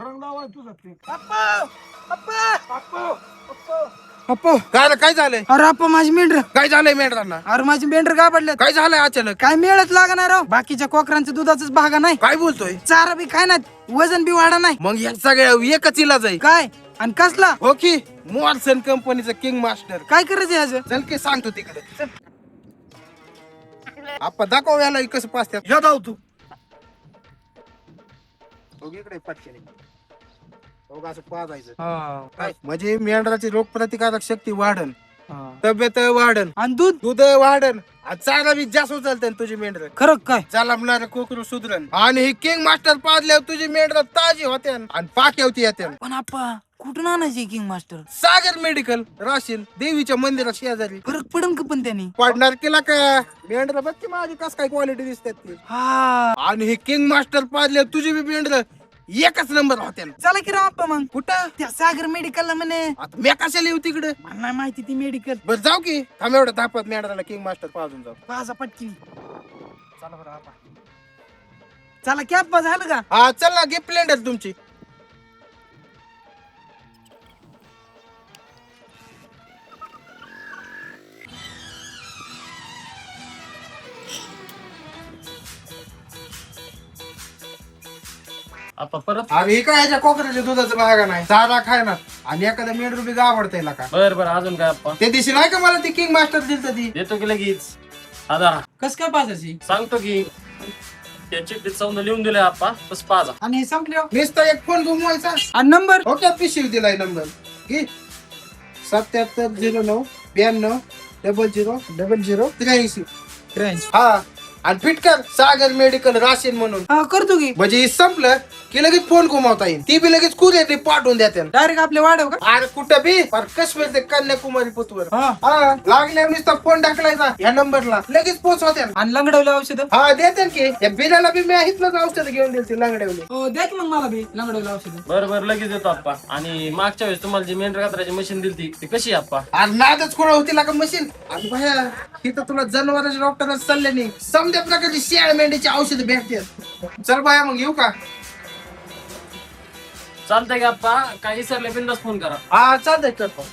रंग लावा तुझा ते. अप्पा काय झालंय? अरे अप्पा माझी मेंढर काय झालंय मेंढरांना? अरे माझी मेंढर का पडल्यात काय झालंय अचानक? काय मिळत लागणार राव बाकीच्या कोकरांच्या दुधाचाच भागा नाही काय बोलतोय? चारा बी खाय ना वजन बी वाढा नाही मग या सगळ्या एकच इलाज आहे. काय आणि कसला हो की मॉर्सन कंपनीचं किंग मास्टर. काय करायचं ह्याचं चल की सांगतो तिकडे. चल. आपण दाखव याला कसं पाचत्यात. या जाऊ तू. हो इकडे पटकेने. हो असं पाजायचं. हा, काय म्हणजे मेंढराची रोगप्रतिकारक शक्ती वाढन, हा. तब्येत वाढन, आणि दूध दूध वाढन, आणि चारा बी जास्त उचलते तुझी मेंढर. खरं काय चालणार कोकरू सुधरन. आणि ही किंग मास्टर पाजल्यावर तुझी मेंढर ताजी होत्या आणि पाक्यावती येत्या. पण आप्पा कुठून आणायचे किंग मास्टर सागर मेडिकल राशील देवीच्या मंदिरा शेजारी. फरक पडन का पण त्यांनी पडणार केला का? मेंढर बघ की माझी कस काय क्वालिटी दिसतात ती. हा आणि हे किंग मास्टर पाजल्यावर तुझी बी मेंढर एकच नंबर होत्या. चला की राव आप्पा मग कुठं? त्या सागर मेडिकलला म्हणे आता मी कशाला येऊ तिकडे? मला नाही माहिती ती मेडिकल बरं जाऊ की. थांब एवढं तापत मेंढराला किंग मास्टर पाजून जाऊ. पाजा पटकी चला बरं आप्पा चला की आप्पा झालं का हा चल ना घे प्लेंडर तुमची. आपण परत अरे हे काय याच्या कोकराच्या दुधाचं भागा नाही. चारा खाय ना आणि एखादा मेंढर बी गावडता का? बर बर अजून काय आपण त्या दिवशी नाही का मला ती किंग मास्टर दिलत ती. देतो की लगेच. आता कस काय पाजायची सांगतो की त्या चिठ्ठीत समजा लिहून दिलंय आपण तस पाजा. आणि हे संपले नुसता एक फोन घुमवायचा. आणि नंबर हो क्या पिशवी दिलाय नंबर घे. 7709 92 00 00 83. हा आणि फिट कर सागर मेडिकल राशीन म्हणून. हा करतो की म्हणजे हे संपलं की लगेच फोन घुमावता येईल. ती बी लगेच कुरिअर पाठवून द्या त्याला. डायरेक्ट आपले वाढव का अरे कुठं बी पर काश्मीर ते कन्याकुमारी पुतवर. हा हा लागल्यावर नुसता फोन टाकलायचा या नंबरला लगेच पोहोचवत्या. आणि लंगडवले औषध हा देते की या बिलाला बी मी इथलंच औषध घेऊन दिली ती लंगड्यावली. हो द्या की मग मला बी लंगडवले औषध बर बर लगेच देतो आपण. आणि मागच्या वेळेस तुम्हाला जी मेंढर कातराची मशीन दिली ती कशी आहे आपण? अरे नादच खोळ होती का मशीन. आणि भया इथं तुला जनावरांच्या डॉक्टर सल्ले नाही समजा प्रकारची शेळ मेंढीची औषध भेटतात. चल बाया मग येऊ का? चालतंय की आपण काही सरले बिंदास फोन करा. हा चालतंय करतो.